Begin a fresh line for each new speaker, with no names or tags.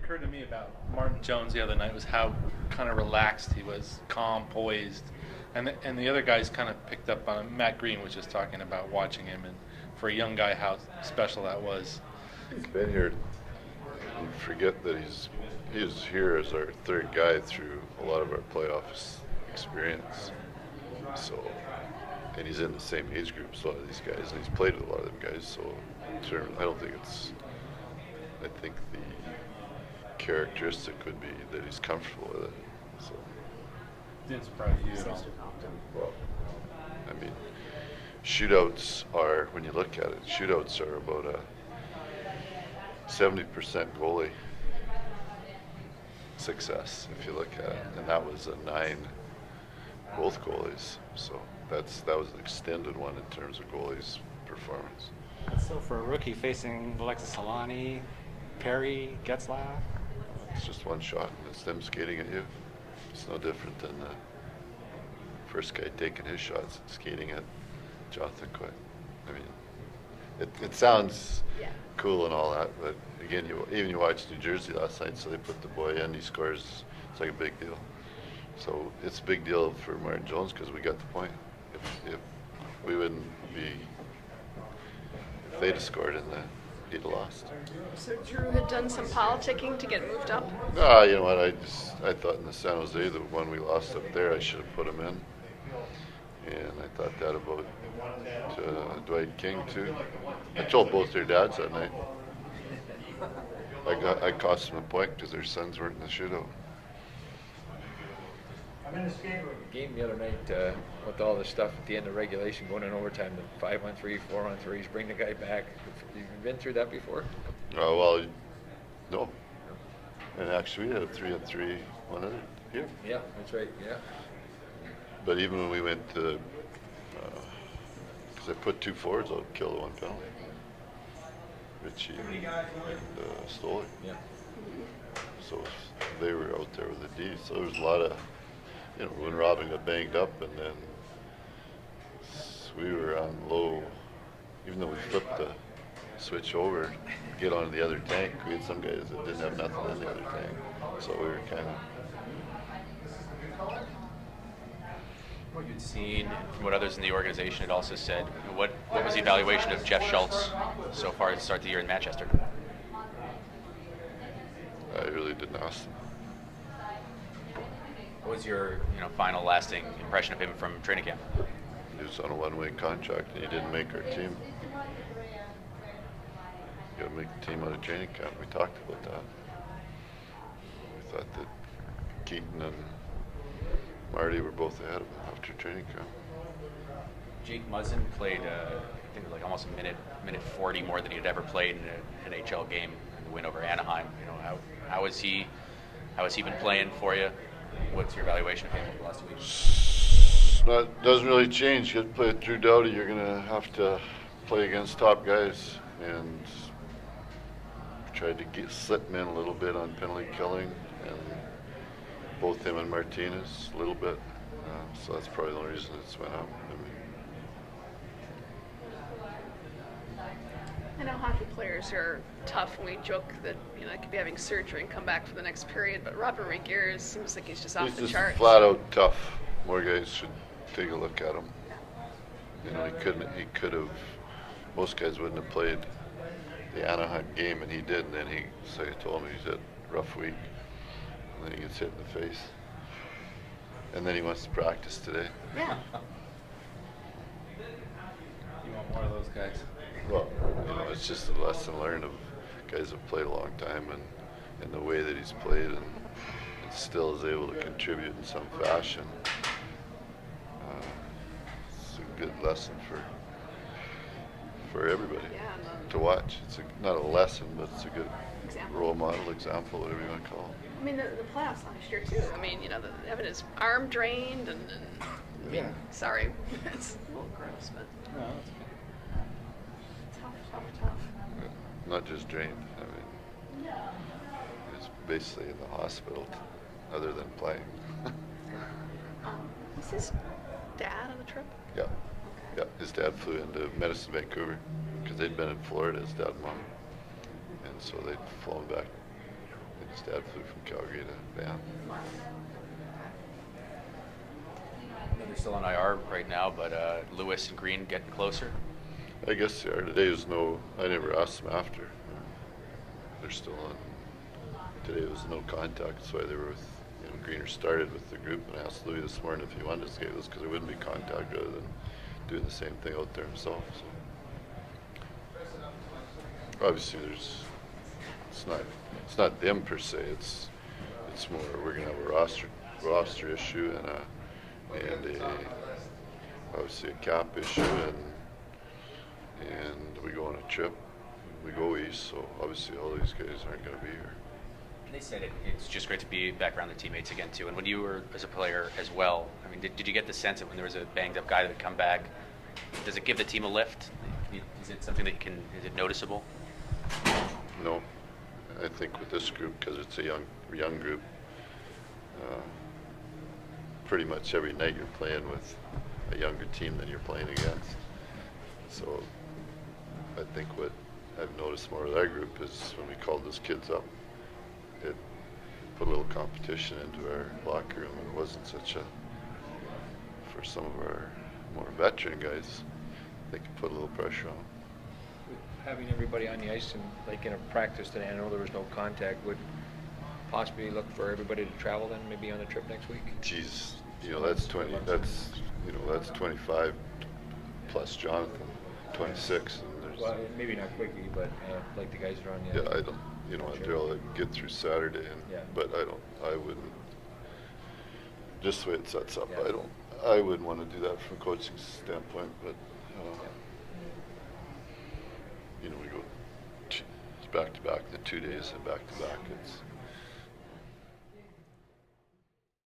occurred to me about Martin Jones the other night was how kind of relaxed he was, calm, poised, and the other guys kind of picked up on him. Matt Green was just talking about watching him, and for a young guy, how special that was.
He's been here. You forget that he was here as our third guy through a lot of our playoffs experience. So, and he's in the same age group as a lot of these guys, and he's played with a lot of them guys. So, I don't think it's. I think the characteristic would be that he's comfortable with it. So.
Didn't surprise you at all.
Well, I mean, shootouts are, when you look at it, shootouts are about a 70% goalie success, if you look at it, and that was a 9, both goalies. So that was an extended one in terms of goalies' performance.
So for a rookie facing Alexis Solani, Perry, Getzlaff,
it's just one shot, and it's them skating at you. It's no different than the first guy taking his shots and skating at Jonathan Quick. I mean, it sounds cool and all that, but again, you watched New Jersey last night, so they put the boy in, he scores. It's like a big deal. So it's a big deal for Martin Jones because we got the point. If we wouldn't be, if they'd have scored in the, he'd have lost.
So Drew had done some politicking to get moved up?
No, you know what, I thought in the San Jose, the one we lost up there, I should have put him in. And I thought that about Dwight King too. I told both their dads that night. I cost them a point because their sons weren't in the shootout.
Game the other night with all the stuff at the end of regulation, going in overtime, the 5-on-3, 4-on-3s, bring the guy back. Have you been through that before?
Well, no. And actually, we had a 3-on-3 one other here.
Yeah, that's right. Yeah.
But even when we went to, because I put 2 forwards, I'll kill the one penalty. Richie and Stoller.
Yeah.
So they were out there with the D. So there was a lot of, when Robin got banged up, and then we were on low, even though we flipped the switch over to get onto the other tank, we had some guys that didn't have nothing in the other tank. So we were kind of.
What you'd seen, from what others in the organization had also said, what was the evaluation of Jeff Schultz so far to start the year in Manchester?
I really didn't ask them.
What was your final lasting impression of him from training camp?
He was on a one-way contract and he didn't make our team. You got to make the team out of training camp. We talked about that. We thought that Keaton and Marty were both ahead of him after training camp.
Jake Muzzin played, I think, like almost a minute 40 more than he had ever played in an NHL game in the win over Anaheim. How has he been playing for you? What's your evaluation of him over the last 2 weeks?
Doesn't really change. You got to play with Drew Doughty. You're going to have to play against top guys, and tried to slip him in a little bit on penalty killing, and both him and Martinez a little bit. So that's probably the only reason it's went up.
I know hockey players are tough, and we joke that they could be having surgery and come back for the next period. But Robert Regeers seems like he's just off the charts.
He's flat out tough. More guys should take a look at him. He could have. Most guys wouldn't have played the Anaheim game, and he did. And then so he told me he's had a rough week, and then he gets hit in the face, and then he wants to practice today.
Yeah.
You want more of those guys?
Well, it's just a lesson learned of guys who've played a long time and the way that he's played and still is able to contribute in some fashion. It's a good lesson for everybody to watch. It's not a lesson, but it's a good role model, example, whatever you want to call it.
I mean, the playoffs last year too. I mean, having his arm drained and I mean, sorry, it's a little gross, but.
No,
Tough.
Not just drained. I mean, he's basically in the hospital, other than playing.
Was his dad on the trip?
Yeah. Yeah, his dad flew into Medicine, Vancouver, because they'd been in Florida, his dad and mom. And so they'd flown back His dad flew from Calgary to Banff.
They're still on IR right now, but Lewis and Green getting closer.
I guess they are. Today was no. I never asked them after. They're still on. Today was no contact. That's why they were with. Greener started with the group, and I asked Louis this morning if he wanted to skate with us because there wouldn't be contact rather than doing the same thing out there himself. So obviously, it's not them per se. It's more we're gonna have a roster issue and obviously a cap issue and we go on a trip. We go east, so obviously all these guys aren't going to be here.
They said it's just great to be back around the teammates again too. And when you were as a player as well, I mean, did you get the sense that when there was a banged up guy that would come back, does it give the team a lift? Is it something that is it noticeable?
No, I think with this group, because it's a young group, pretty much every night you're playing with a younger team than you're playing against. So I think what I've noticed more with our group is when we called those kids up, it put a little competition into our locker room, and it wasn't such a, for some of our more veteran guys, I think it put a little pressure on them.
Having everybody on the ice and like in a practice today, I know there was no contact, would possibly look for everybody to travel then, maybe on a trip next week?
Geez, that's 25 plus Jonathan, 26. And there's,
Well, maybe not quickly, but like the guys that are on the
yeah, I don't, Darryl, I'd get through Saturday, but I wouldn't, just the way it sets up,
Yeah.
I wouldn't want to do that from a coaching standpoint, but, we go back to back, the 2 days and back to back,